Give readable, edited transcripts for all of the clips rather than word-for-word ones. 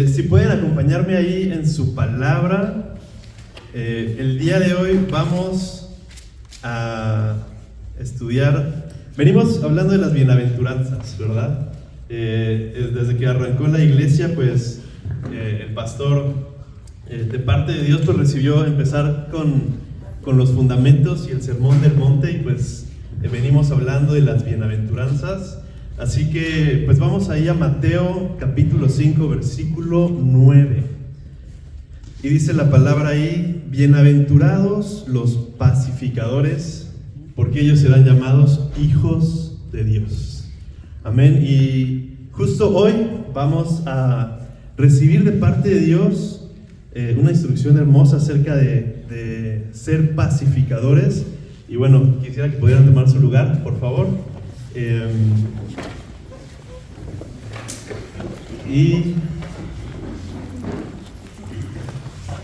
Si pueden acompañarme ahí en su palabra, el día de hoy vamos a estudiar, venimos hablando de las bienaventuranzas, ¿verdad? Desde que arrancó la iglesia, pues el pastor de parte de Dios pues recibió empezar con los fundamentos y el sermón del monte, y pues venimos hablando de las bienaventuranzas. Así que pues vamos ahí a Mateo capítulo 5 versículo 9, y dice la palabra ahí: bienaventurados los pacificadores, porque ellos serán llamados hijos de Dios. Amén. Y justo hoy vamos a recibir de parte de Dios una instrucción hermosa acerca de ser pacificadores. Y bueno, quisiera que pudieran tomar su lugar, por favor. Y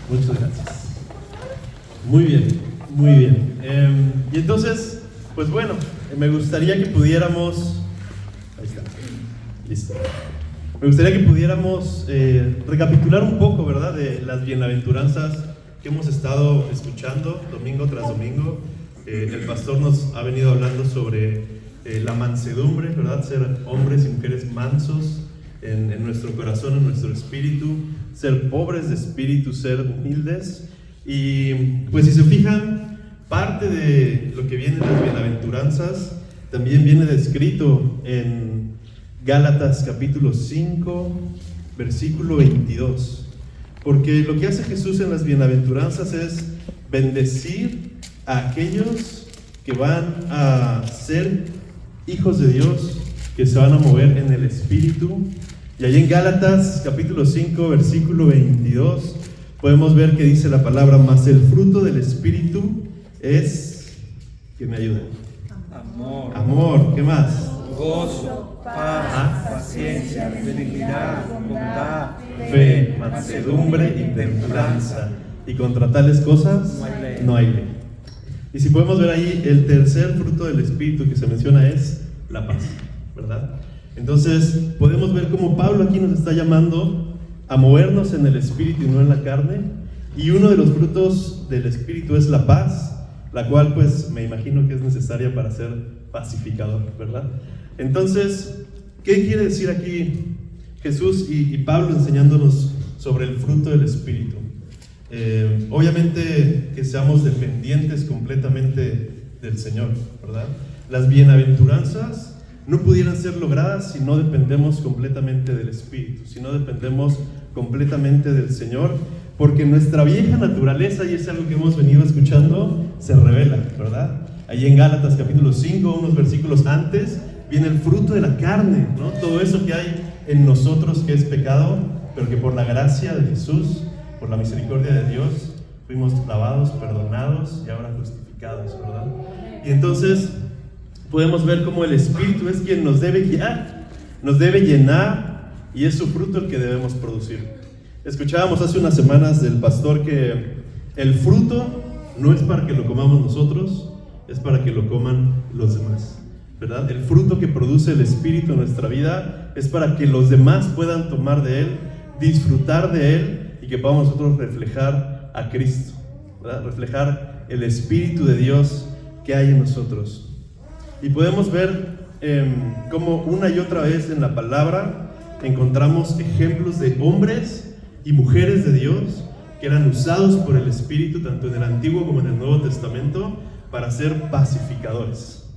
muchas gracias. Muy bien, muy bien. Y entonces, pues bueno, me gustaría que pudiéramos, ahí está, listo. Me gustaría que pudiéramos recapitular un poco, ¿verdad?, de las bienaventuranzas que hemos estado escuchando domingo tras domingo. El pastor nos ha venido hablando sobre la mansedumbre, ¿verdad? Ser hombres y mujeres mansos en nuestro corazón, en nuestro espíritu, ser pobres de espíritu, ser humildes. Y pues si se fijan, parte de lo que viene en las bienaventuranzas también viene descrito en Gálatas capítulo 5 versículo 22, porque lo que hace Jesús en las bienaventuranzas es bendecir a aquellos que van a ser hijos de Dios, que se van a mover en el espíritu. Y allí en Gálatas capítulo 5 versículo 22 podemos ver que dice la palabra: mas el fruto del espíritu es, que me ayuden, amor, ¿qué más? Gozo, paz, paciencia, benignidad, bondad, fe, mansedumbre y templanza, y contra tales cosas no hay ley. Y si podemos ver ahí, el tercer fruto del espíritu que se menciona es la paz, ¿verdad? Entonces podemos ver cómo Pablo aquí nos está llamando a movernos en el espíritu y no en la carne, y uno de los frutos del espíritu es la paz, la cual pues me imagino que es necesaria para ser pacificador, ¿verdad? Entonces, ¿qué quiere decir aquí Jesús y Pablo enseñándonos sobre el fruto del espíritu? Obviamente que seamos dependientes completamente del Señor, ¿verdad? Las bienaventuranzas no pudieran ser logradas si no dependemos completamente del Espíritu, si no dependemos completamente del Señor, porque nuestra vieja naturaleza, y es algo que hemos venido escuchando, se revela, ¿verdad? Ahí en Gálatas capítulo 5, unos versículos antes, viene el fruto de la carne, ¿no? Todo eso que hay en nosotros que es pecado, pero que por la gracia de Jesús, por la misericordia de Dios, fuimos lavados, perdonados y ahora justificados, ¿verdad? Y entonces podemos ver cómo el Espíritu es quien nos debe guiar, nos debe llenar, y es su fruto el que debemos producir. Escuchábamos hace unas semanas del pastor que el fruto no es para que lo comamos nosotros, es para que lo coman los demás, ¿verdad? El fruto que produce el Espíritu en nuestra vida es para que los demás puedan tomar de él, disfrutar de él, y que podamos nosotros reflejar a Cristo, ¿verdad? Reflejar el Espíritu de Dios que hay en nosotros. Y podemos ver cómo una y otra vez en la palabra encontramos ejemplos de hombres y mujeres de Dios que eran usados por el Espíritu, tanto en el Antiguo como en el Nuevo Testamento, para ser pacificadores.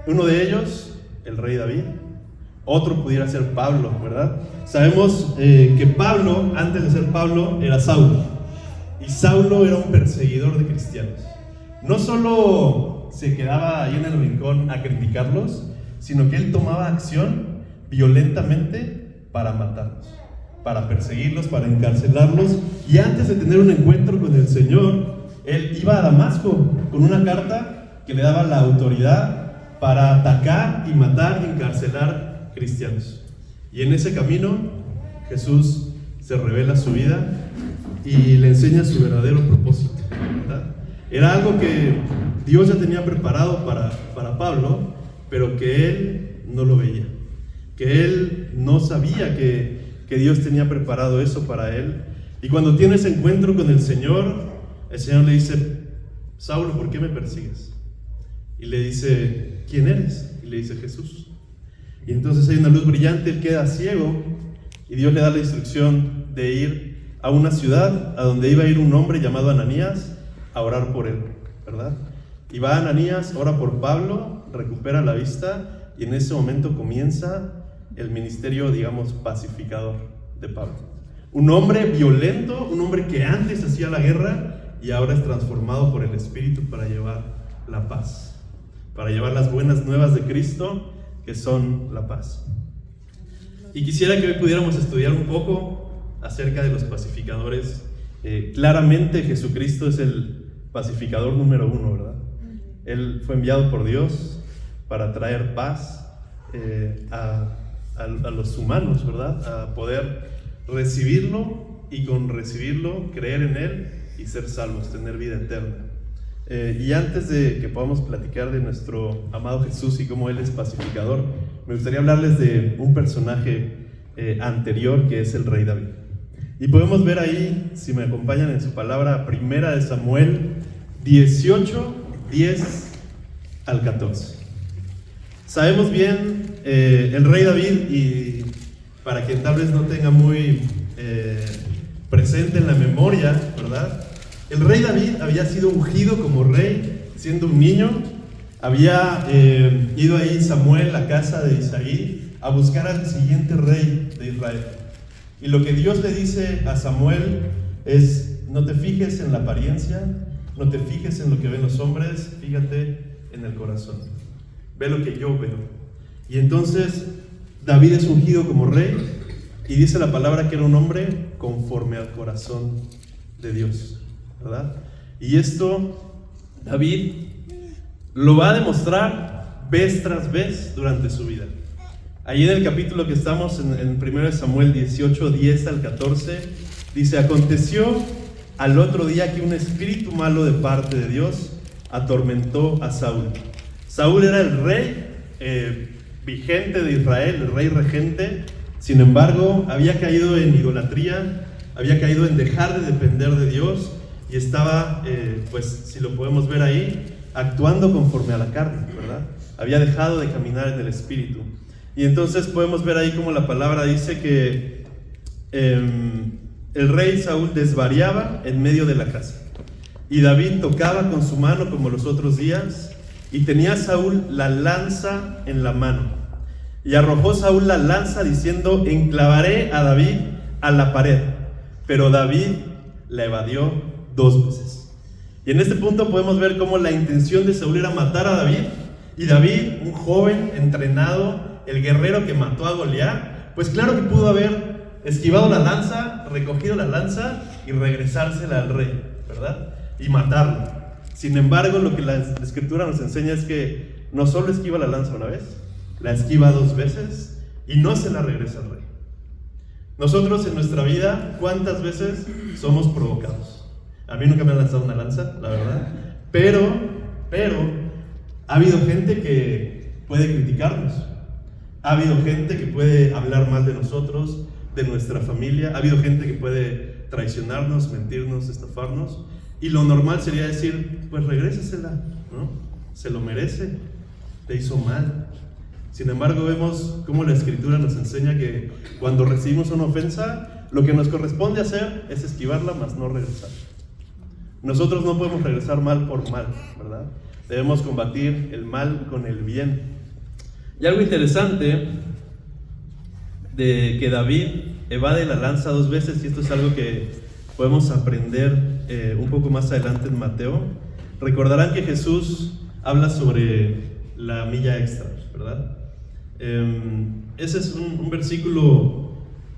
Uno de ellos, el rey David. Otro pudiera ser Pablo, ¿verdad? Sabemos que Pablo, antes de ser Pablo, era Saulo. Y Saulo era un perseguidor de cristianos. No solo se quedaba ahí en el rincón a criticarlos, sino que él tomaba acción violentamente para matarlos, para perseguirlos, para encarcelarlos. Y antes de tener un encuentro con el Señor, él iba a Damasco con una carta que le daba la autoridad para atacar y matar y encarcelar cristianos. Y en ese camino Jesús se revela su vida y le enseña su verdadero propósito, ¿verdad? Era algo que Dios ya tenía preparado para Pablo, pero que él no lo veía, que él no sabía que que Dios tenía preparado eso para él. Y cuando tiene ese encuentro con el Señor le dice: Saulo, ¿por qué me persigues? Y le dice: ¿quién eres? Y le dice: Jesús. Y entonces hay una luz brillante, él queda ciego y Dios le da la instrucción de ir a una ciudad a donde iba a ir un hombre llamado Ananías a orar por él, ¿verdad? Y va Ananías, ora por Pablo, recupera la vista y en ese momento comienza el ministerio, digamos, pacificador de Pablo. Un hombre violento, un hombre que antes hacía la guerra y ahora es transformado por el Espíritu para llevar la paz, para llevar las buenas nuevas de Cristo, que son la paz. Y quisiera que hoy pudiéramos estudiar un poco acerca de los pacificadores. Claramente Jesucristo es el pacificador número uno, ¿verdad? Él fue enviado por Dios para traer paz a los humanos, ¿verdad? A poder recibirlo y con recibirlo creer en Él y ser salvos, tener vida eterna. Y antes de que podamos platicar de nuestro amado Jesús y cómo Él es pacificador, me gustaría hablarles de un personaje anterior que es el rey David. Y podemos ver ahí, si me acompañan en su palabra, Primera de Samuel 18, 10 al 14. Sabemos bien el rey David, y para quien tal vez no tenga muy presente en la memoria, ¿verdad? El rey David había sido ungido como rey siendo un niño. Había ido ahí Samuel a casa de Isaí a buscar al siguiente rey de Israel. Y lo que Dios le dice a Samuel es: no te fijes en la apariencia, no te fijes en lo que ven los hombres, fíjate en el corazón. Ve lo que yo veo. Y entonces David es ungido como rey y dice la palabra que era un hombre conforme al corazón de Dios, ¿verdad? Y esto David lo va a demostrar vez tras vez durante su vida. Ahí en el capítulo que estamos, en 1 Samuel 18, 10 al 14, dice: aconteció al otro día que un espíritu malo de parte de Dios atormentó a Saúl. Saúl era el rey vigente de Israel, el rey regente. Sin embargo, había caído en idolatría, había caído en dejar de depender de Dios y estaba, pues si lo podemos ver ahí, actuando conforme a la carne, ¿verdad? Había dejado de caminar en el Espíritu. Y entonces podemos ver ahí como la palabra dice que el rey Saúl desvariaba en medio de la casa. Y David tocaba con su mano como los otros días, y tenía Saúl la lanza en la mano. Y arrojó Saúl la lanza diciendo: enclavaré a David a la pared. Pero David la evadió 2 veces. Y en este punto podemos ver cómo la intención de Saúl era matar a David. Y David, un joven entrenado, el guerrero que mató a Goliat, pues claro que pudo haber esquivado la lanza, recogido la lanza y regresársela al rey, ¿verdad? Y matarlo. Sin embargo, lo que la Escritura nos enseña es que no solo esquiva la lanza una vez, la esquiva 2 veces y no se la regresa al rey. Nosotros en nuestra vida, ¿cuántas veces somos provocados? A mí nunca me han lanzado una lanza, la verdad, pero ha habido gente que puede criticarnos, ha habido gente que puede hablar mal de nosotros, de nuestra familia, ha habido gente que puede traicionarnos, mentirnos, estafarnos, y lo normal sería decir: pues regrésesela, ¿no? Se lo merece, te hizo mal. Sin embargo, vemos cómo la Escritura nos enseña que cuando recibimos una ofensa, lo que nos corresponde hacer es esquivarla, mas no regresar. Nosotros no podemos regresar mal por mal, ¿verdad? Debemos combatir el mal con el bien. Y algo interesante de que David evade la lanza 2 veces, y esto es algo que podemos aprender un poco más adelante en Mateo. Recordarán que Jesús habla sobre la milla extra, ¿verdad? Ese es un versículo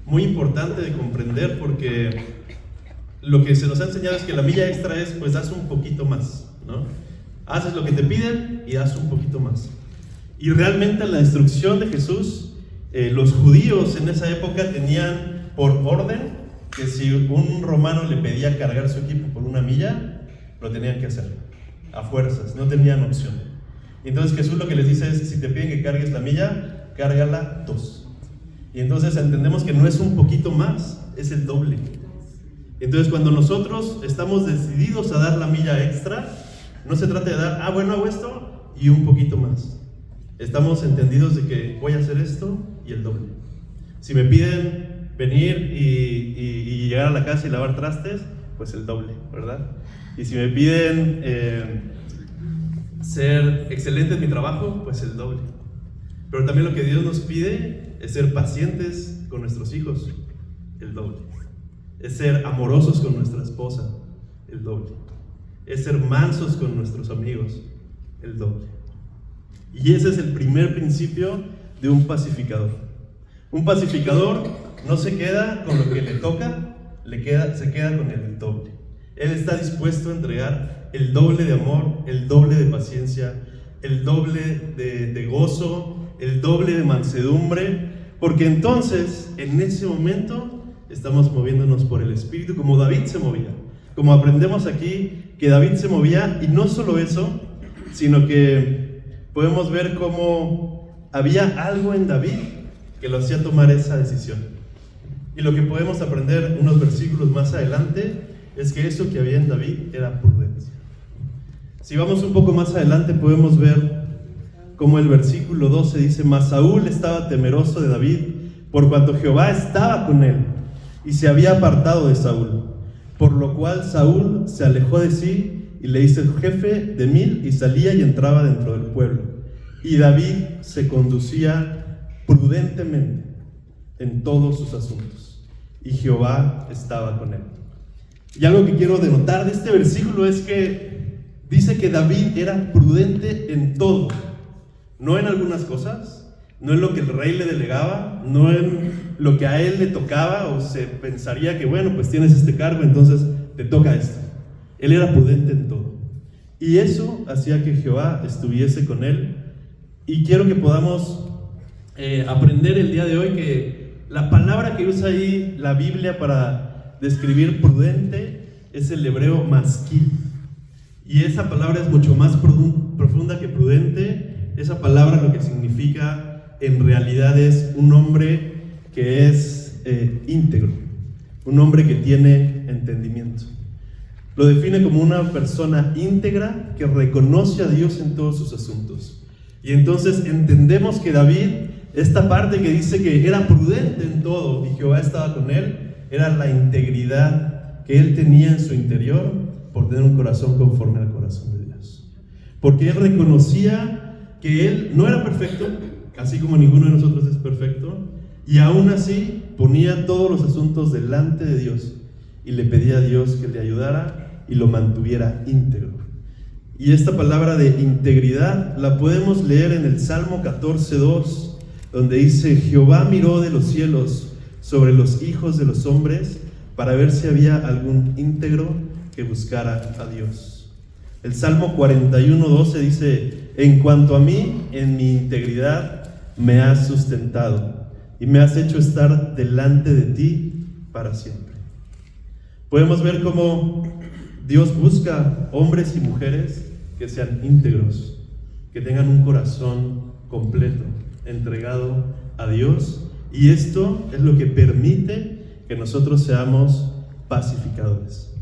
muy importante de comprender, porque lo que se nos ha enseñado es que la milla extra es: pues das un poquito más, ¿no? Haces lo que te piden y das un poquito más. Y realmente la instrucción de Jesús, los judíos en esa época tenían por orden que si un romano le pedía cargar su equipo por 1 milla, lo tenían que hacer a fuerzas, no tenían opción. Entonces Jesús lo que les dice es: si te piden que cargues la milla, cárgala 2. Y entonces entendemos que no es un poquito más, es el doble. Entonces cuando nosotros estamos decididos a dar la milla extra, no se trata de dar, bueno, hago esto y un poquito más. Estamos entendidos de que voy a hacer esto y el doble. Si me piden venir y llegar a la casa y lavar trastes, pues el doble, ¿verdad? Y si me piden ser excelente en mi trabajo, pues el doble. Pero también lo que Dios nos pide es ser pacientes con nuestros hijos, el doble. Es ser amorosos con nuestra esposa, el doble. Es ser mansos con nuestros amigos, el doble. Y ese es el primer principio de un pacificador. Un pacificador no se queda con lo que le toca, se queda con el doble. Él está dispuesto a entregar el doble de amor, el doble de paciencia, el doble de gozo, el doble de mansedumbre, porque entonces, en ese momento, estamos moviéndonos por el Espíritu, como David se movía. Como aprendemos aquí, que David se movía, y no solo eso, sino que podemos ver cómo había algo en David que lo hacía tomar esa decisión. Y lo que podemos aprender unos versículos más adelante es que eso que había en David era prudencia. Si vamos un poco más adelante podemos ver cómo el versículo 12 dice: Mas Saúl estaba temeroso de David, por cuanto Jehová estaba con él, y se había apartado de Saúl. Por lo cual Saúl se alejó de sí, y le hizo jefe de 1000, y salía y entraba dentro del pueblo. Y David se conducía prudentemente en todos sus asuntos, y Jehová estaba con él. Y algo que quiero denotar de este versículo es que dice que David era prudente en todo. No en algunas cosas, no en lo que el rey le delegaba, no en lo que a él le tocaba, o se pensaría que, bueno, pues tienes este cargo, entonces te toca esto. Él era prudente en todo. Y eso hacía que Jehová estuviese con él. Y quiero que podamos aprender el día de hoy que la palabra que usa ahí la Biblia para describir prudente es el hebreo maskil. Y esa palabra es mucho más profunda que prudente. Esa palabra lo que significa en realidad es un hombre que es íntegro, un hombre que tiene entendimiento. Lo define como una persona íntegra que reconoce a Dios en todos sus asuntos. Y entonces entendemos que David, esta parte que dice que era prudente en todo y Jehová estaba con él, era la integridad que él tenía en su interior por tener un corazón conforme al corazón de Dios. Porque él reconocía que él no era perfecto, así como ninguno de nosotros es perfecto, y aún así ponía todos los asuntos delante de Dios y le pedía a Dios que le ayudara y lo mantuviera íntegro. Y esta palabra de integridad la podemos leer en el Salmo 14:2, donde dice: Jehová miró de los cielos sobre los hijos de los hombres para ver si había algún íntegro que buscara a Dios. El Salmo 41:12 dice: En cuanto a mí, en mi integridad me has sustentado y me has hecho estar delante de ti para siempre. Podemos ver cómo Dios busca hombres y mujeres que sean íntegros, que tengan un corazón completo, entregado a Dios, y esto es lo que permite que nosotros seamos pacificadores.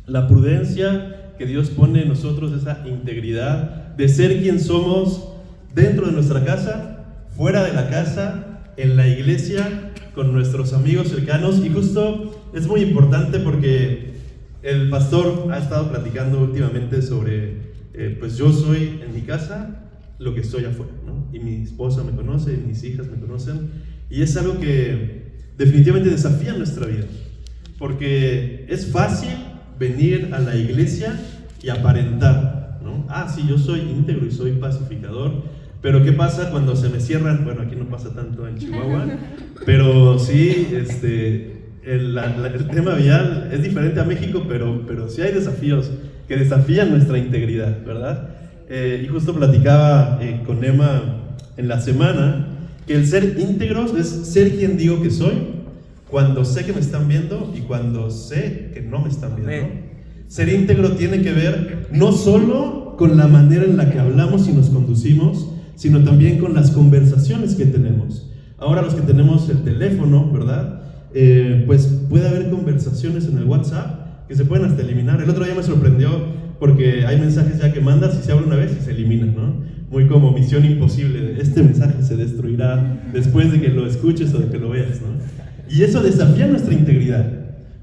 La prudencia que Dios pone en nosotros, esa integridad de ser quien somos dentro de nuestra casa, fuera de la casa, en la iglesia, con nuestros amigos cercanos. Y justo es muy importante porque el pastor ha estado platicando últimamente sobre pues yo soy en mi casa lo que soy afuera, ¿no? Y mi esposa me conoce, y mis hijas me conocen, y es algo que definitivamente desafía nuestra vida, porque es fácil venir a la iglesia y aparentar, ¿no? Sí, yo soy íntegro y soy pacificador, pero ¿qué pasa cuando se me cierran? Bueno, aquí no pasa tanto en Chihuahua, pero sí, el tema vial es diferente a México, pero sí hay desafíos que desafían nuestra integridad, ¿verdad? Y justo platicaba con Emma en la semana que el ser íntegros es ser quien digo que soy cuando sé que me están viendo y cuando sé que no me están viendo. Ser íntegro tiene que ver no solo con la manera en la que hablamos y nos conducimos, sino también con las conversaciones que tenemos. Ahora los que tenemos el teléfono, ¿verdad? Pues puede haber conversaciones en el WhatsApp que se pueden hasta eliminar. El otro día me sorprendió porque hay mensajes ya que mandas y se abre una vez y se eliminan, ¿no? Muy como misión imposible, este mensaje se destruirá después de que lo escuches o de que lo veas, ¿no? Y eso desafía nuestra integridad,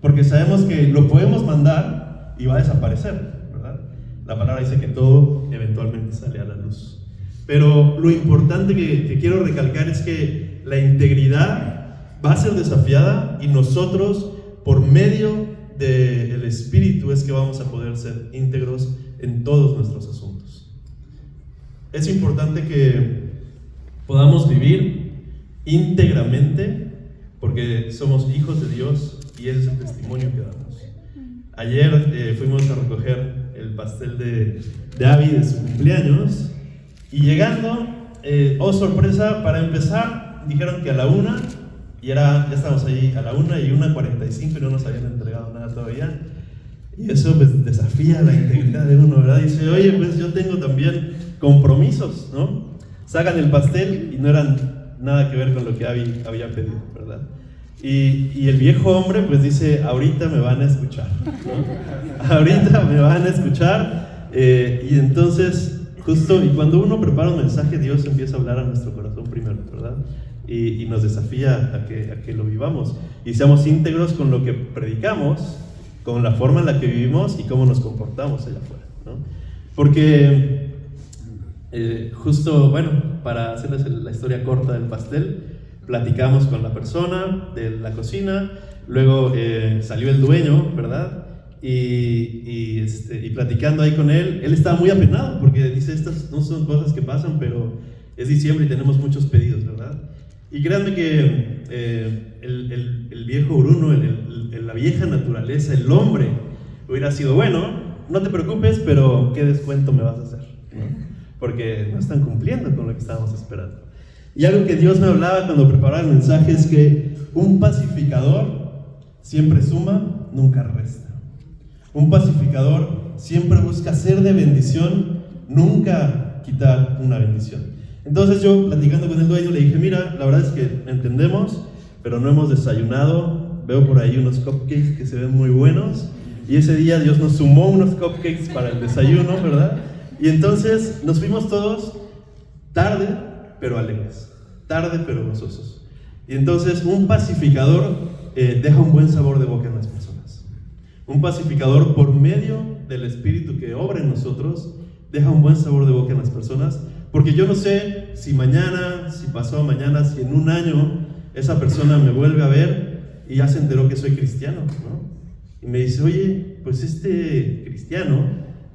porque sabemos que lo podemos mandar y va a desaparecer, ¿verdad? La palabra dice que todo eventualmente sale a la luz. Pero lo importante que quiero recalcar es que la integridad va a ser desafiada y nosotros, por medio del Espíritu, es que vamos a poder ser íntegros en todos nuestros asuntos. Es importante que podamos vivir íntegramente porque somos hijos de Dios y ese es el testimonio que damos. Ayer fuimos a recoger el pastel de Abby de su cumpleaños y llegando, oh sorpresa, para empezar dijeron que a la 1 y ya estábamos ahí a la 1 y 1:45 y no nos habían entregado nada todavía. Y eso pues desafía la integridad de uno, ¿verdad? Dice, oye, pues yo tengo también compromisos, ¿no? Sacan el pastel y no eran nada que ver con lo que Abby había pedido, ¿verdad? Y el viejo hombre pues dice, ahorita me van a escuchar, ¿no? Ahorita me van a escuchar. Y entonces, justo, y cuando uno prepara un mensaje, Dios empieza a hablar a nuestro corazón primero, ¿verdad? Y nos desafía a que lo vivamos y seamos íntegros con lo que predicamos, con la forma en la que vivimos y cómo nos comportamos allá afuera, ¿no? Porque justo, bueno, para hacerles la historia corta del pastel, platicamos con la persona de la cocina, luego salió el dueño, ¿verdad? Y platicando ahí con él estaba muy apenado porque dice, estas no son cosas que pasan, pero es diciembre y tenemos muchos pedidos, ¿verdad? Y créanme que el viejo Bruno, la vieja naturaleza, el hombre, hubiera sido, bueno, no te preocupes, pero ¿qué descuento me vas a hacer? ¿No? Porque no están cumpliendo con lo que estábamos esperando. Y algo que Dios me hablaba cuando preparaba el mensaje es que un pacificador siempre suma, nunca resta. Un pacificador siempre busca ser de bendición, nunca quitar una bendición. Entonces yo, platicando con el dueño, le dije, mira, la verdad es que entendemos, pero no hemos desayunado. Veo por ahí unos cupcakes que se ven muy buenos. Y ese día Dios nos sumó unos cupcakes para el desayuno, ¿verdad? Y entonces nos fuimos todos tarde, pero alegres. Tarde, pero gozosos. Y entonces un pacificador deja un buen sabor de boca en las personas. Un pacificador, por medio del Espíritu que obra en nosotros, deja un buen sabor de boca en las personas. Porque yo no sé si mañana, si pasado mañana, si en un año esa persona me vuelve a ver y ya se enteró que soy cristiano, ¿no? Y me dice, oye, pues este cristiano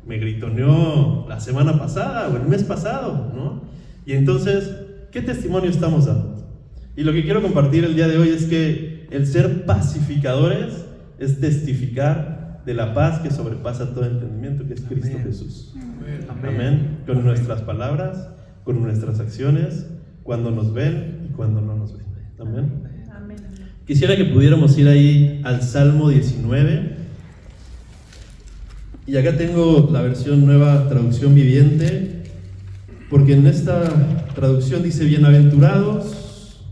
me gritoneó la semana pasada o el mes pasado, ¿no? Y entonces, ¿qué testimonio estamos dando? Y lo que quiero compartir el día de hoy es que el ser pacificadores es testificar de la paz que sobrepasa todo entendimiento, que es Cristo Jesús. Amén. Con nuestras palabras, con nuestras acciones, cuando nos ven y cuando no nos ven. Amén. Amén. Quisiera que pudiéramos ir ahí al Salmo 19. Y acá tengo la versión nueva, traducción viviente, porque en esta traducción dice bienaventurados.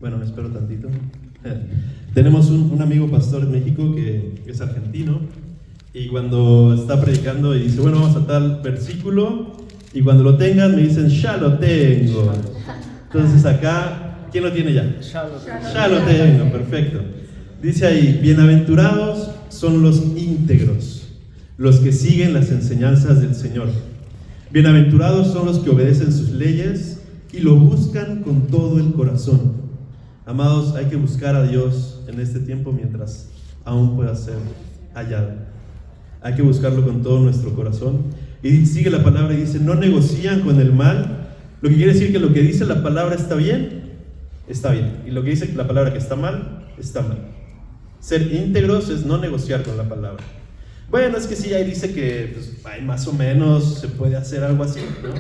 Bueno, me espero tantito. Tenemos un amigo pastor en México que es argentino. Y cuando está predicando y dice, bueno, vamos a tal versículo, y cuando lo tengan me dicen, ya lo tengo. Entonces acá, ¿quién lo tiene ya? Ya lo tengo, perfecto. Dice ahí, bienaventurados son los íntegros, los que siguen las enseñanzas del Señor. Bienaventurados son los que obedecen sus leyes y lo buscan con todo el corazón. Amados, hay que buscar a Dios en este tiempo mientras aún pueda ser hallado. Hay que buscarlo con todo nuestro corazón. Y sigue la palabra y dice, no negocian con el mal. Lo que quiere decir que lo que dice la palabra está bien. Y lo que dice la palabra que está mal. Ser íntegros es no negociar con la palabra. Bueno, es que sí, ahí dice que pues, más o menos se puede hacer algo así, ¿no?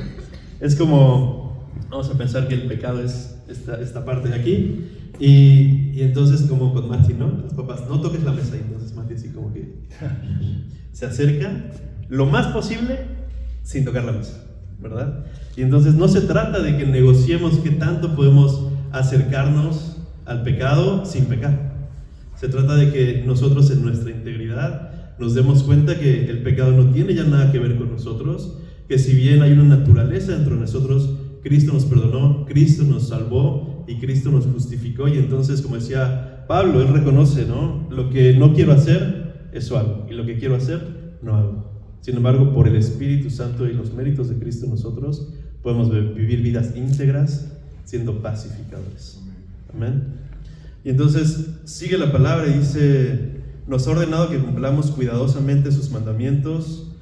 Es como, vamos a pensar que el pecado es esta parte de aquí. Y entonces como con Mati, ¿no? Los papás, no toques la mesa. Y entonces Mati así como que se acerca lo más posible sin tocar la mesa, ¿verdad? Y entonces no se trata de que negociemos qué tanto podemos acercarnos al pecado sin pecar. Se trata de que nosotros en nuestra integridad nos demos cuenta que el pecado no tiene ya nada que ver con nosotros, que si bien hay una naturaleza dentro de nosotros, Cristo nos perdonó, Cristo nos salvó y Cristo nos justificó. Y entonces, como decía Pablo, él reconoce, ¿no? Lo que no quiero hacer, eso hago, y lo que quiero hacer, no hago. Sin embargo, por el Espíritu Santo y los méritos de Cristo, nosotros podemos vivir vidas íntegras siendo pacificadores. Amén. Y entonces sigue la palabra y dice: nos ha ordenado que cumplamos cuidadosamente sus mandamientos.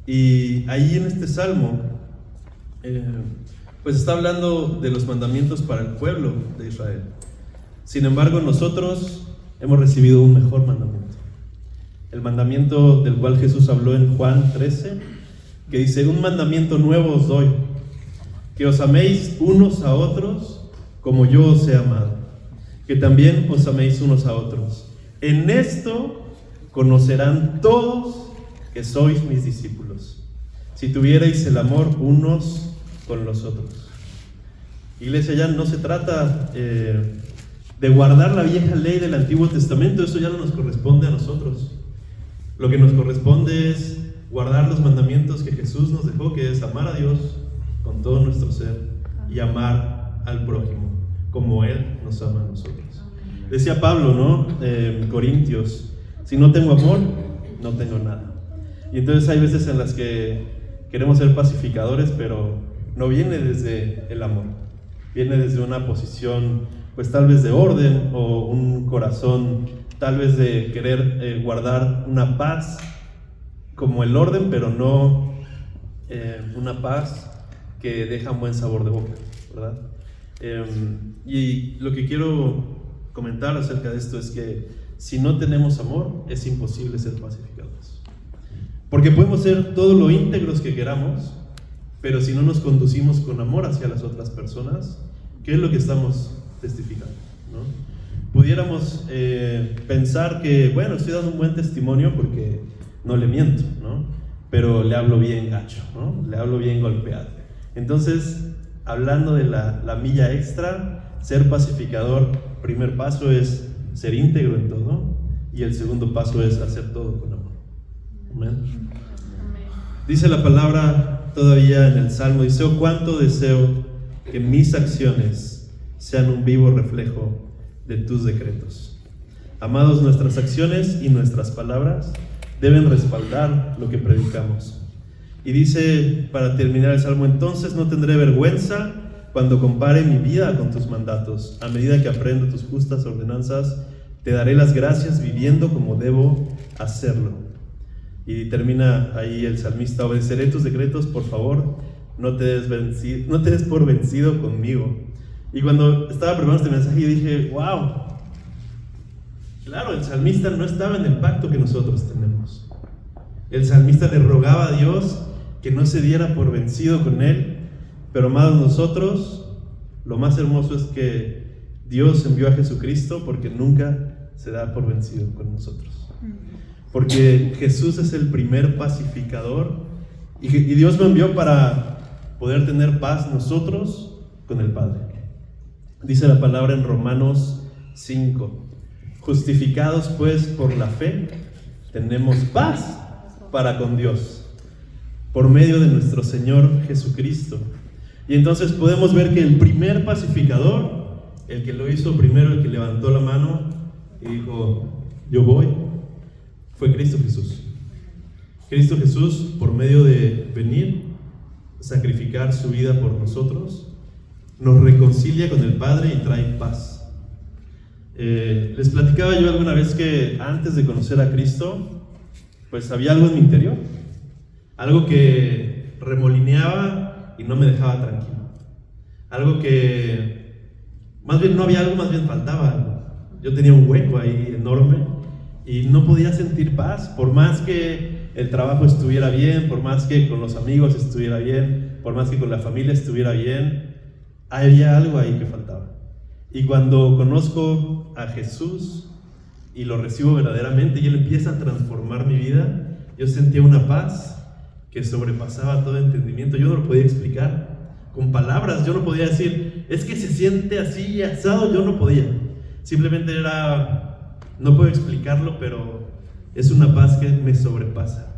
Y ahí en este salmo pues está hablando de los mandamientos para el pueblo de Israel. Sin embargo, nosotros hemos recibido un mejor mandamiento, el mandamiento del cual Jesús habló en Juan 13, que dice: un mandamiento nuevo os doy, que os améis unos a otros como yo os he amado, que también os améis unos a otros. En esto conocerán todos que sois mis discípulos, si tuvierais el amor unos con los otros. Iglesia, ya no se trata de guardar la vieja ley del Antiguo Testamento, eso ya no nos corresponde a nosotros. Lo que nos corresponde es guardar los mandamientos que Jesús nos dejó, que es amar a Dios con todo nuestro ser y amar al prójimo como Él nos ama a nosotros. Decía Pablo, ¿no? En Corintios: si no tengo amor, no tengo nada. Y entonces hay veces en las que queremos ser pacificadores, pero no viene desde el amor, viene desde una posición, pues tal vez de orden, o un corazón tal vez de querer guardar una paz como el orden, pero no una paz que deja un buen sabor de boca, ¿verdad? Y lo que quiero comentar acerca de esto es que si no tenemos amor, es imposible ser pacificadores. Porque podemos ser todo lo íntegros que queramos, pero si no nos conducimos con amor hacia las otras personas, ¿qué es lo que estamos testificando, ¿no? Pudiéramos pensar que, bueno, estoy dando un buen testimonio porque no le miento, ¿no? Pero le hablo bien gacho, ¿no? Le hablo bien golpeado. Entonces, hablando de la milla extra, ser pacificador, primer paso es ser íntegro en todo, y el segundo paso es hacer todo con amor. Amén. Dice la palabra todavía en el Salmo, dice: oh, cuánto deseo que mis acciones sean un vivo reflejo de tus decretos. Amados, nuestras acciones y nuestras palabras deben respaldar lo que predicamos. Y dice, para terminar el Salmo: entonces no tendré vergüenza cuando compare mi vida con tus mandatos. A medida que aprendo tus justas ordenanzas, te daré las gracias viviendo como debo hacerlo. Y termina ahí el salmista: obedeceré tus decretos, por favor, no te des por vencido conmigo. Y cuando estaba preparando este mensaje, yo dije: wow, claro, el salmista no estaba en el pacto que nosotros tenemos. El salmista le rogaba a Dios que no se diera por vencido con él. Pero amados, nosotros, lo más hermoso es que Dios envió a Jesucristo porque nunca se da por vencido con nosotros. Porque Jesús es el primer pacificador, y Dios lo envió para poder tener paz nosotros con el Padre. Dice la palabra en Romanos 5: justificados pues por la fe, tenemos paz para con Dios, por medio de nuestro Señor Jesucristo. Y entonces podemos ver que el primer pacificador, el que lo hizo primero, el que levantó la mano y dijo: yo voy, fue Cristo Jesús. Cristo Jesús, por medio de venir, sacrificar su vida por nosotros, nos reconcilia con el Padre y trae paz. Les platicaba yo alguna vez que antes de conocer a Cristo, pues había algo en mi interior, algo que remolineaba y no me dejaba tranquilo, algo que, más bien no había algo, más bien faltaba algo. Yo tenía un hueco ahí enorme y no podía sentir paz, por más que el trabajo estuviera bien, por más que con los amigos estuviera bien, por más que con la familia estuviera bien, había algo ahí que faltaba. Y cuando conozco a Jesús y lo recibo verdaderamente y Él empieza a transformar mi vida, yo sentía una paz que sobrepasaba todo entendimiento. Yo no lo podía explicar. con palabras, yo no podía decir, es que se siente así asado, yo no podía. Simplemente era, no puedo explicarlo, pero es una paz que me sobrepasa.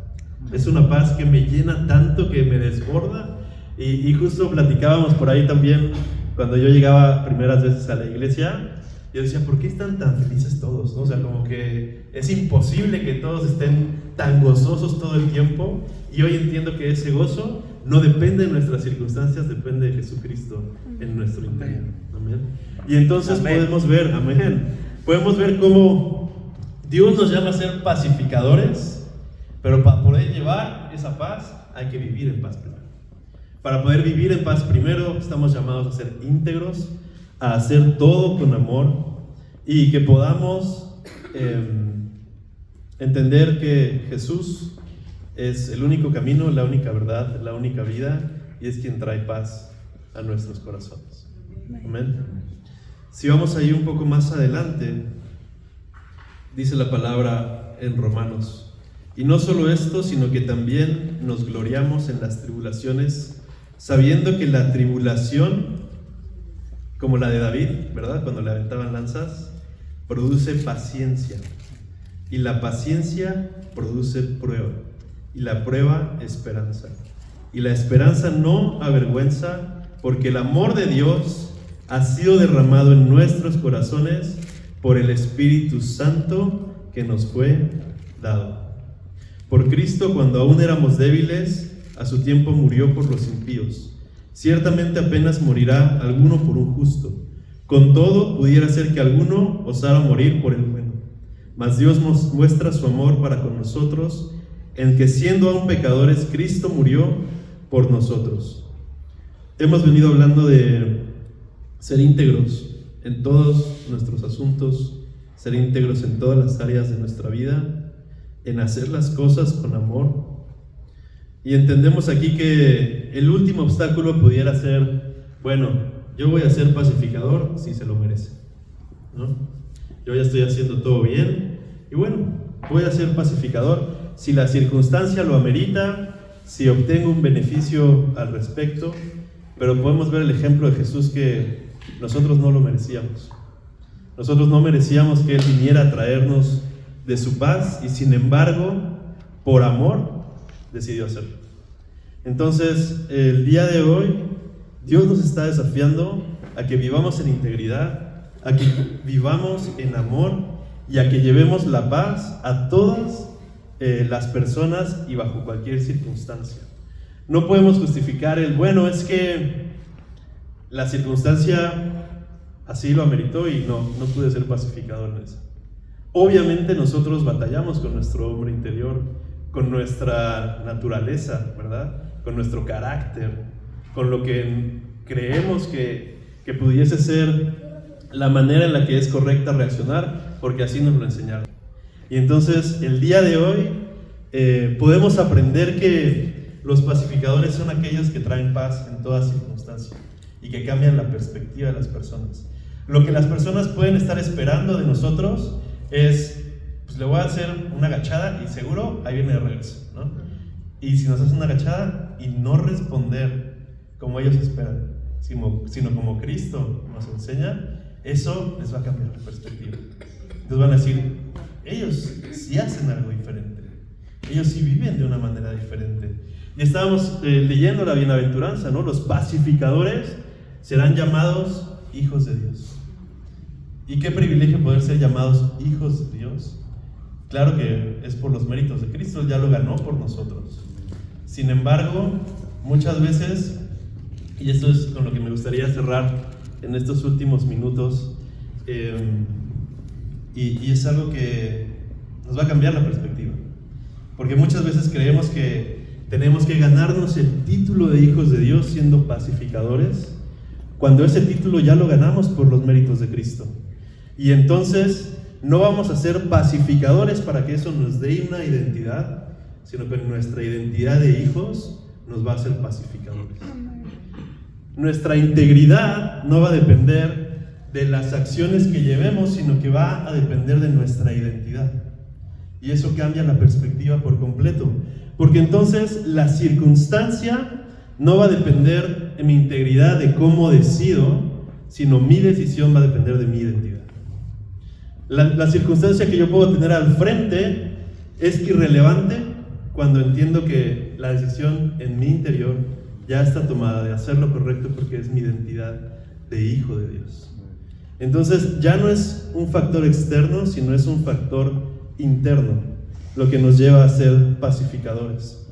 Es una paz que me llena tanto, que me desborda. Y justo platicábamos por ahí también, cuando yo llegaba primeras veces a la iglesia, yo decía, ¿por qué están tan felices todos? ¿No? O sea, como que es imposible que todos estén tan gozosos todo el tiempo. Y hoy entiendo que ese gozo no depende de nuestras circunstancias, depende de Jesucristo en nuestro interior. Amén. Y entonces podemos ver cómo Dios nos llama a ser pacificadores, pero para poder llevar esa paz hay que vivir en paz primero. Para poder vivir en paz primero estamos llamados a ser íntegros, a hacer todo con amor, y que podamos entender que Jesús es el único camino, la única verdad, la única vida, y es quien trae paz a nuestros corazones. Amén. Si vamos ahí un poco más adelante, dice la palabra en Romanos, y no solo esto, sino que también nos gloriamos en las tribulaciones, sabiendo que la tribulación, como la de David, ¿verdad? Cuando le aventaban lanzas, produce paciencia, y la paciencia produce prueba, y la prueba esperanza, y la esperanza no avergüenza, porque el amor de Dios ha sido derramado en nuestros corazones por el Espíritu Santo que nos fue dado. Por Cristo, cuando aún éramos débiles, a su tiempo murió por los impíos. Ciertamente apenas morirá alguno por un justo. Con todo, pudiera ser que alguno osara morir por el bueno. Mas Dios nos muestra su amor para con nosotros, en que siendo aún pecadores, Cristo murió por nosotros. Hemos venido hablando de ser íntegros en todos nuestros asuntos, ser íntegros en todas las áreas de nuestra vida, en hacer las cosas con amor. Y entendemos aquí que el último obstáculo pudiera ser, bueno, yo voy a ser pacificador si se lo merece, ¿no? Yo ya estoy haciendo todo bien, y bueno, voy a ser pacificador si la circunstancia lo amerita, si obtengo un beneficio al respecto. Pero podemos ver el ejemplo de Jesús, que nosotros no lo merecíamos. Nosotros no merecíamos que Él viniera a traernos de su paz, y sin embargo, por amor, decidió hacerlo. Entonces, el día de hoy, Dios nos está desafiando a que vivamos en integridad, a que vivamos en amor, y a que llevemos la paz a todas las personas y bajo cualquier circunstancia. No podemos justificar el, bueno, es que la circunstancia así lo ameritó y no pude ser pacificador en eso. Obviamente nosotros batallamos con nuestro hombre interior, con nuestra naturaleza, ¿verdad? Con nuestro carácter, con lo que creemos que pudiese ser la manera en la que es correcta reaccionar, porque así nos lo enseñaron. Y entonces el día de hoy podemos aprender que los pacificadores son aquellos que traen paz en toda circunstancia y que cambian la perspectiva de las personas. Lo que las personas pueden estar esperando de nosotros es, pues le voy a hacer una agachada y seguro ahí viene de regreso, ¿no? Y si nos hace una agachada y no responder como ellos esperan, sino como Cristo nos enseña, eso les va a cambiar la perspectiva. Entonces van a decir, ellos sí hacen algo diferente, ellos sí viven de una manera diferente. Y estábamos leyendo la bienaventuranza, ¿no? Los pacificadores serán llamados hijos de Dios. Y qué privilegio poder ser llamados hijos de Dios. Claro que es por los méritos de Cristo, Él ya lo ganó por nosotros. Sin embargo, muchas veces, y esto es con lo que me gustaría cerrar en estos últimos minutos, y es algo que nos va a cambiar la perspectiva. Porque muchas veces creemos que tenemos que ganarnos el título de hijos de Dios siendo pacificadores, cuando ese título ya lo ganamos por los méritos de Cristo. Y entonces no vamos a ser pacificadores para que eso nos dé una identidad, sino que nuestra identidad de hijos nos va a hacer pacificadores. Nuestra integridad no va a depender de las acciones que llevemos, sino que va a depender de nuestra identidad. Y eso cambia la perspectiva por completo, porque entonces la circunstancia no va a depender en mi integridad de cómo decido, sino mi decisión va a depender de mi identidad. La circunstancia que yo puedo tener al frente es irrelevante cuando entiendo que la decisión en mi interior ya está tomada de hacer lo correcto porque es mi identidad de hijo de Dios. Entonces ya no es un factor externo, sino es un factor interno, lo que nos lleva a ser pacificadores.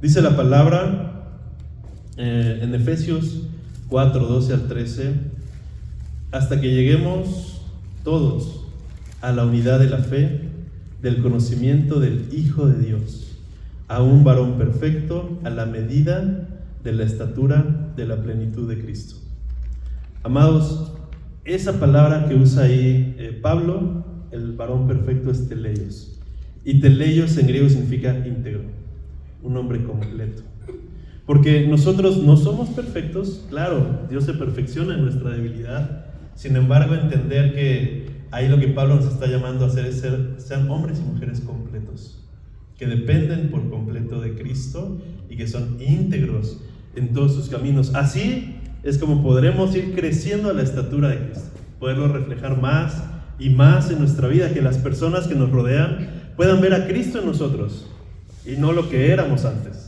Dice la palabra en Efesios 4, 12 al 13, hasta que lleguemos todos a la unidad de la fe, del conocimiento del Hijo de Dios, a un varón perfecto, a la medida de la estatura de la plenitud de Cristo. Amados, esa palabra que usa ahí Pablo, el varón perfecto, es teleios. Y teleios en griego significa íntegro, un hombre completo. Porque nosotros no somos perfectos, claro, Dios se perfecciona en nuestra debilidad. Sin embargo, entender que ahí lo que Pablo nos está llamando a hacer es sean hombres y mujeres completos, que dependen por completo de Cristo y que son íntegros en todos sus caminos. Así es como podremos ir creciendo a la estatura de Cristo, poderlo reflejar más y más en nuestra vida, que las personas que nos rodean puedan ver a Cristo en nosotros y no lo que éramos antes.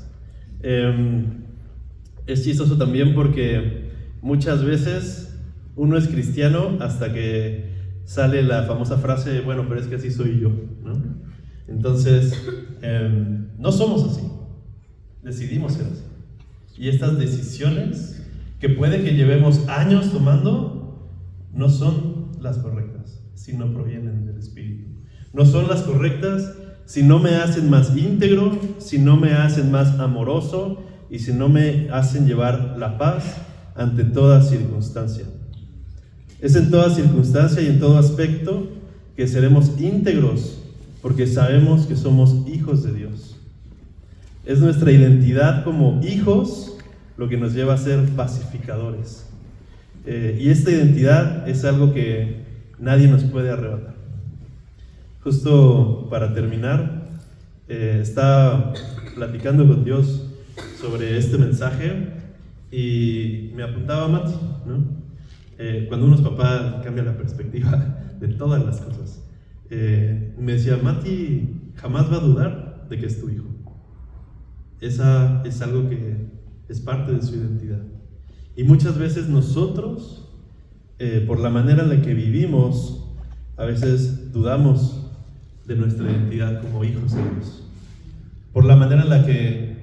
Es chistoso también porque muchas veces uno es cristiano hasta que sale la famosa frase, bueno, pero es que así soy yo, ¿no? Entonces, no somos así, decidimos ser así. Y estas decisiones que puede que llevemos años tomando, no son las correctas, si no provienen del Espíritu. No son las correctas si no me hacen más íntegro, si no me hacen más amoroso y si no me hacen llevar la paz ante toda circunstancia. Es en toda circunstancia y en todo aspecto que seremos íntegros porque sabemos que somos hijos de Dios. Es nuestra identidad como hijos lo que nos lleva a ser pacificadores. Y esta identidad es algo que nadie nos puede arrebatar. Justo para terminar, estaba platicando con Dios sobre este mensaje y me apuntaba a Mati, ¿no? Cuando uno es papá cambia la perspectiva de todas las cosas. Me decía, Mati jamás va a dudar de que es tu hijo. Esa es algo que es parte de su identidad. Y muchas veces nosotros, por la manera en la que vivimos, a veces dudamos de nuestra identidad como hijos de Dios. Por la manera en la que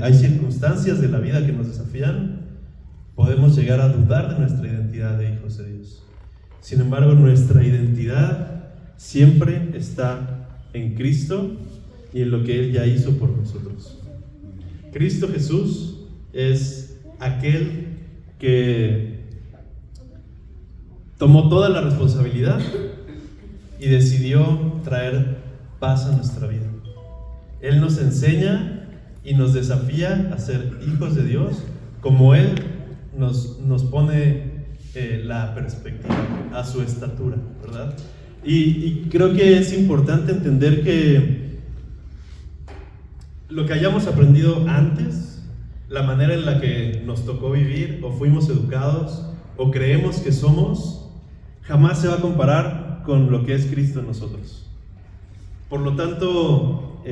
hay circunstancias de la vida que nos desafían, podemos llegar a dudar de nuestra identidad de hijos de Dios. Sin embargo, nuestra identidad siempre está en Cristo y en lo que Él ya hizo por nosotros. Cristo Jesús es aquel que tomó toda la responsabilidad y decidió traer paz a nuestra vida. Él nos enseña y nos desafía a ser hijos de Dios como Él nos pone la perspectiva a su estatura, ¿verdad? Y creo que es importante entender que lo que hayamos aprendido antes, la manera en la que nos tocó vivir o fuimos educados o creemos que somos, jamás se va a comparar con lo que es Cristo en nosotros. Por lo tanto,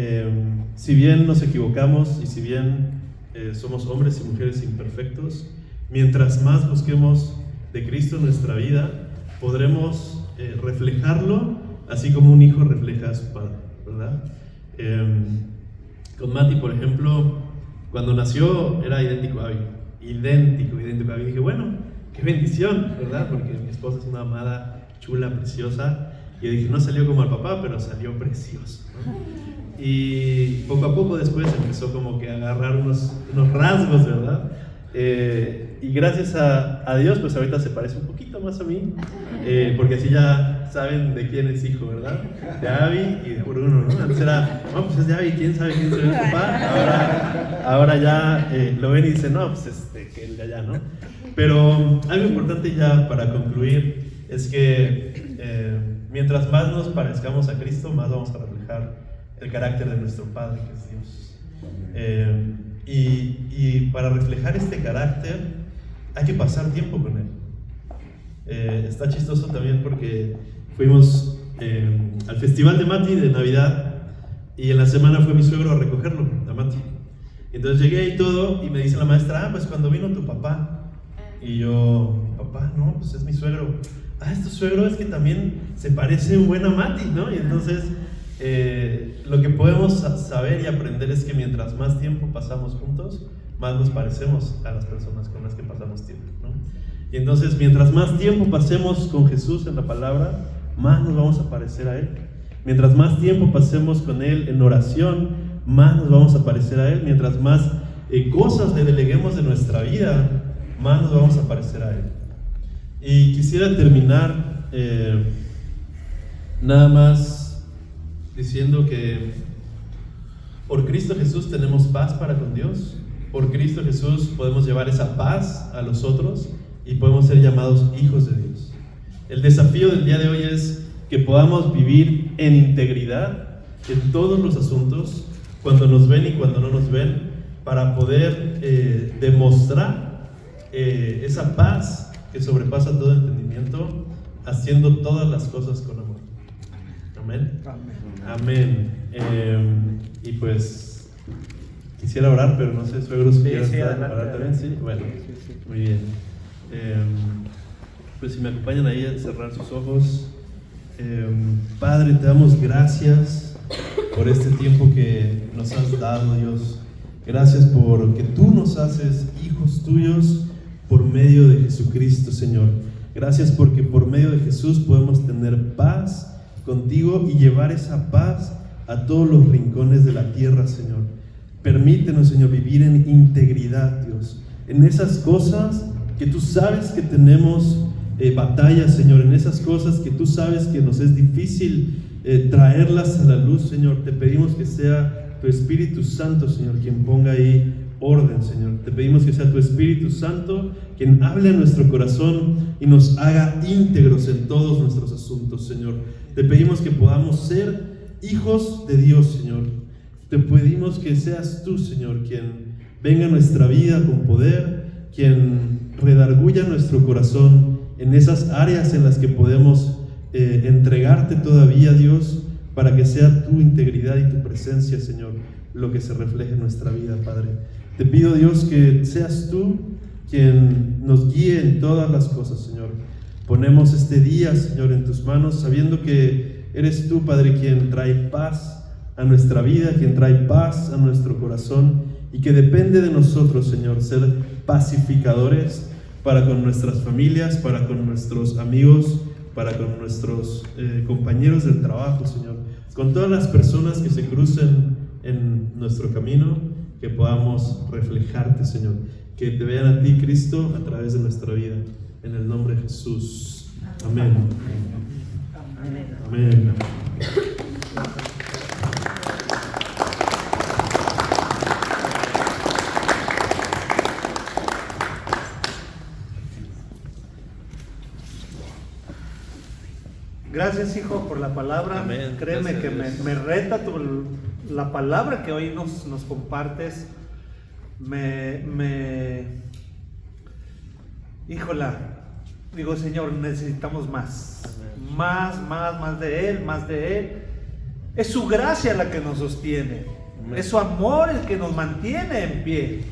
si bien nos equivocamos y si bien somos hombres y mujeres imperfectos, mientras más busquemos de Cristo en nuestra vida, podremos reflejarlo así como un hijo refleja a su padre, ¿verdad? Con Mati, por ejemplo, cuando nació era idéntico a Abby, idéntico a Abby. Dije, bueno, qué bendición, ¿verdad? Porque mi esposa es una amada, chula, preciosa. Y yo dije, no salió como el papá, pero salió precioso, ¿no? Y poco a poco después empezó como que a agarrar unos rasgos, ¿verdad? Y gracias a Dios, pues ahorita se parece un poquito más a mí, porque así ya saben de quién es hijo, ¿verdad? De Abby y de Bruno, ¿no? Antes era, no, pues es de Abby, ¿quién sabe quién es el papá? Ahora ya lo ven y dicen, no, pues que el de allá, ¿no? Pero algo importante ya para concluir es que mientras más nos parezcamos a Cristo, más vamos a reflejar el carácter de nuestro Padre, que es Dios. Y para reflejar este carácter hay que pasar tiempo con él. Está chistoso también porque fuimos al festival de Mati de Navidad y en la semana fue mi suegro a recogerlo, a Mati. Entonces llegué y todo y me dice la maestra, pues cuando vino tu papá. Y yo, papá, no, pues es mi suegro. Es tu suegro, es que también se parece un buen a Mati, ¿no? Y entonces lo que podemos saber y aprender es que mientras más tiempo pasamos juntos, más nos parecemos a las personas con las que pasamos tiempo, ¿no? Y entonces mientras más tiempo pasemos con Jesús en la palabra, más nos vamos a parecer a Él. Mientras más tiempo pasemos con Él en oración, más nos vamos a parecer a Él. Mientras más cosas le deleguemos de nuestra vida, más nos vamos a parecer a Él. Y quisiera terminar nada más diciendo que por Cristo Jesús tenemos paz para con Dios. Por Cristo Jesús podemos llevar esa paz a los otros y podemos ser llamados hijos de Dios. El desafío del día de hoy es que podamos vivir en integridad en todos los asuntos, cuando nos ven y cuando no nos ven, para poder demostrar esa paz que sobrepasa todo entendimiento, haciendo todas las cosas con amor. Amén. Amén. Y pues quisiera orar, pero no sé, suegros, si quieran orar también. Sí, bueno, muy bien. Pues si me acompañan ahí a cerrar sus ojos. Padre, te damos gracias por este tiempo que nos has dado, Dios. Gracias porque tú nos haces hijos tuyos por medio de Jesucristo, Señor. Gracias porque por medio de Jesús podemos tener paz contigo y llevar esa paz a todos los rincones de la tierra, Señor. Permítenos, Señor, vivir en integridad, Dios, en esas cosas que tú sabes que tenemos batallas, Señor, en esas cosas que tú sabes que nos es difícil traerlas a la luz, Señor. Te pedimos que sea tu Espíritu Santo, Señor, quien ponga ahí orden, Señor. Te pedimos que sea tu Espíritu Santo quien hable a nuestro corazón y nos haga íntegros en todos nuestros asuntos, Señor. Te pedimos que podamos ser hijos de Dios, Señor. Te pedimos que seas tú, Señor, quien venga a nuestra vida con poder, quien redarguya nuestro corazón en esas áreas en las que podemos entregarte todavía, Dios, para que sea tu integridad y tu presencia, Señor, lo que se refleje en nuestra vida, Padre. Te pido, Dios, que seas tú quien nos guíe en todas las cosas, Señor. Ponemos este día, Señor, en tus manos, sabiendo que eres tú, Padre, quien trae paz a nuestra vida, quien trae paz a nuestro corazón, y que depende de nosotros, Señor, ser pacificadores para con nuestras familias, para con nuestros amigos, para con nuestros compañeros del trabajo, Señor, con todas las personas que se crucen en nuestro camino, que podamos reflejarte, Señor, que te vean a ti, Cristo, a través de nuestra vida, en el nombre de Jesús. Amén. Amén. Gracias, hijo, por la palabra. Amén. Créeme que me reta la palabra que hoy nos compartes. Híjola, digo, Señor, necesitamos más. Más de Él, más de Él. Es su gracia la que nos sostiene. Amén. Es su amor el que nos mantiene en pie.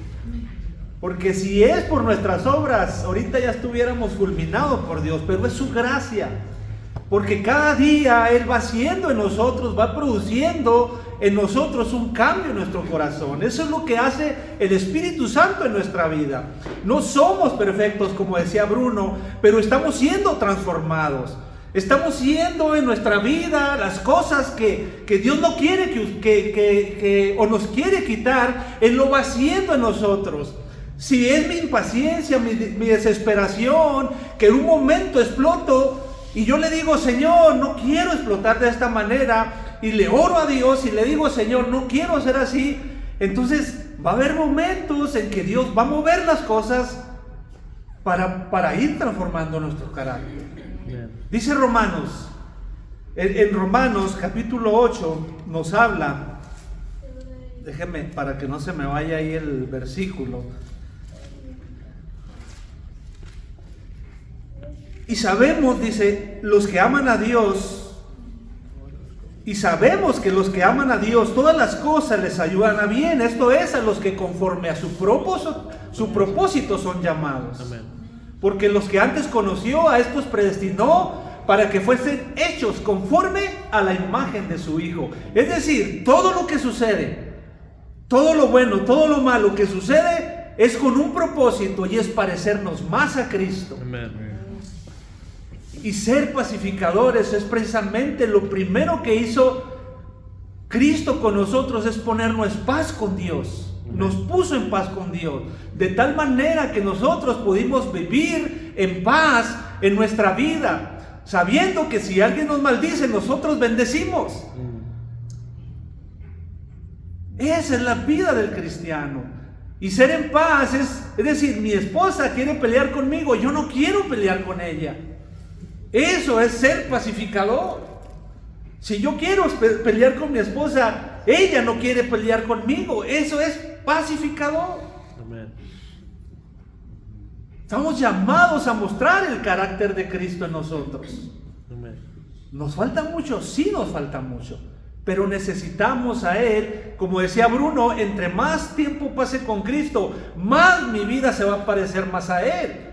Porque si es por nuestras obras, ahorita ya estuviéramos fulminados por Dios, pero es su gracia. Porque cada día Él va haciendo en nosotros, va produciendo en nosotros un cambio en nuestro corazón. Eso es lo que hace el Espíritu Santo en nuestra vida. No somos perfectos, como decía Bruno, pero estamos siendo transformados. Estamos siendo en nuestra vida las cosas que Dios no quiere o nos quiere quitar. Él lo va haciendo en nosotros. Si es mi impaciencia, mi desesperación, que en un momento exploto, y yo le digo, Señor, no quiero explotar de esta manera, y le oro a Dios y le digo, Señor, no quiero ser así, entonces va a haber momentos en que Dios va a mover las cosas para ir transformando nuestro carácter. Dice Romanos, en Romanos capítulo 8 nos habla déjeme, para que no se me vaya ahí el versículo. Y sabemos, dice, los que aman a Dios, y sabemos que los que aman a Dios, todas las cosas les ayudan a bien. Esto es, a los que conforme a su propósito son llamados. Amén. Porque los que antes conoció, a estos predestinó para que fuesen hechos conforme a la imagen de su Hijo. Es decir, todo lo que sucede, todo lo bueno, todo lo malo que sucede, es con un propósito, y es parecernos más a Cristo. Amén. Y ser pacificadores es precisamente lo primero que hizo Cristo con nosotros, es ponernos en paz con Dios. Nos puso en paz con Dios, de tal manera que nosotros pudimos vivir en paz en nuestra vida, sabiendo que si alguien nos maldice, nosotros bendecimos. Esa es la vida del cristiano. Y ser en paz es decir, mi esposa quiere pelear conmigo, yo no quiero pelear con ella. Eso es ser pacificador. Si yo quiero pelear con mi esposa, ella no quiere pelear conmigo. Eso es pacificador. Amén. Estamos llamados a mostrar el carácter de Cristo en nosotros. Amén. ¿Nos falta mucho? Sí, nos falta mucho. Pero necesitamos a Él. Como decía Bruno, entre más tiempo pase con Cristo, más mi vida se va a parecer más a Él.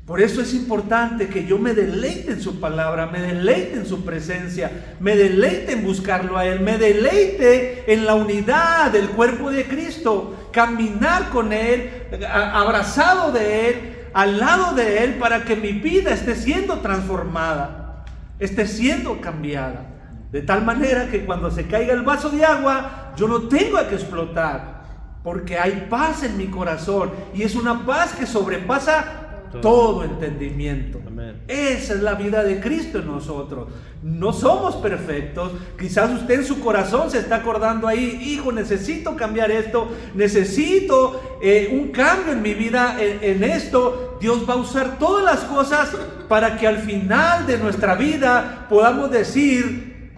Por eso es importante que yo me deleite en su palabra, me deleite en su presencia, me deleite en buscarlo a Él, me deleite en la unidad del cuerpo de Cristo, caminar con Él, abrazado de Él, al lado de Él, para que mi vida esté siendo transformada, esté siendo cambiada. De tal manera que cuando se caiga el vaso de agua, yo no tengo que explotar, porque hay paz en mi corazón, y es una paz que sobrepasa todo entendimiento. Amén. Esa es la vida de Cristo en nosotros. No somos perfectos. Quizás usted en su corazón se está acordando ahí, hijo, necesito cambiar esto, necesito un cambio en mi vida en esto. Dios va a usar todas las cosas para que al final de nuestra vida podamos decir,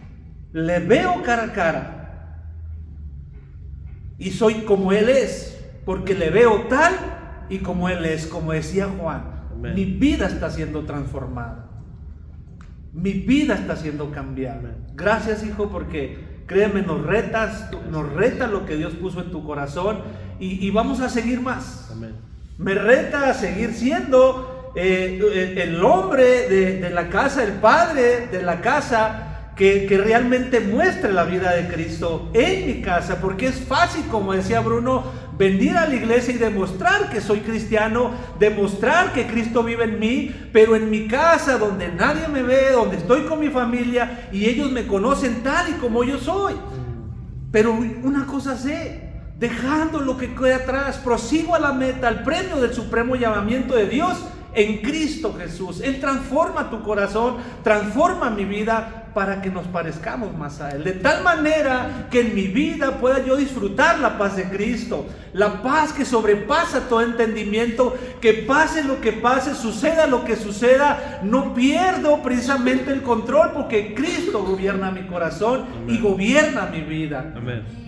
le veo cara a cara y soy como Él es, porque le veo tal y como Él es, como decía Juan. Amén. Mi vida está siendo transformada, mi vida está siendo cambiada. Amén. Gracias, hijo, porque créeme, nos reta lo que Dios puso en tu corazón, y vamos a seguir más. Amén. Me reta a seguir siendo el hombre de la casa, el padre de la casa, que realmente muestre la vida de Cristo en mi casa, porque es fácil, como decía Bruno, venir a la iglesia y demostrar que soy cristiano, demostrar que Cristo vive en mí, pero en mi casa, donde nadie me ve, donde estoy con mi familia y ellos me conocen tal y como yo soy. Pero una cosa sé, dejando lo que queda atrás, prosigo a la meta, al premio del supremo llamamiento de Dios en Cristo Jesús. Él transforma tu corazón, transforma mi vida, para que nos parezcamos más a Él, de tal manera que en mi vida pueda yo disfrutar la paz de Cristo, la paz que sobrepasa todo entendimiento, que pase lo que pase, suceda lo que suceda, no pierdo precisamente el control, porque Cristo gobierna mi corazón. Amén. Y gobierna mi vida. Amén.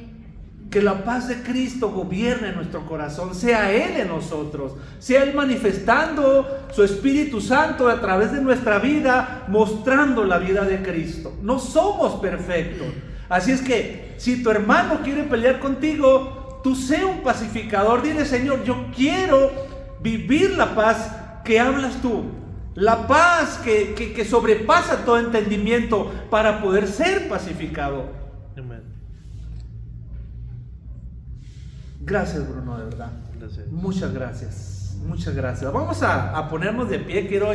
Que la paz de Cristo gobierne nuestro corazón, sea Él en nosotros, sea Él manifestando su Espíritu Santo a través de nuestra vida, mostrando la vida de Cristo. No somos perfectos, así es que si tu hermano quiere pelear contigo, tú sé un pacificador. Dile, Señor, yo quiero vivir la paz que hablas tú, la paz que sobrepasa todo entendimiento, para poder ser pacificador. Amén. Gracias, Bruno, de verdad. Gracias. Muchas gracias. Muchas gracias. Vamos a ponernos de pie. Quiero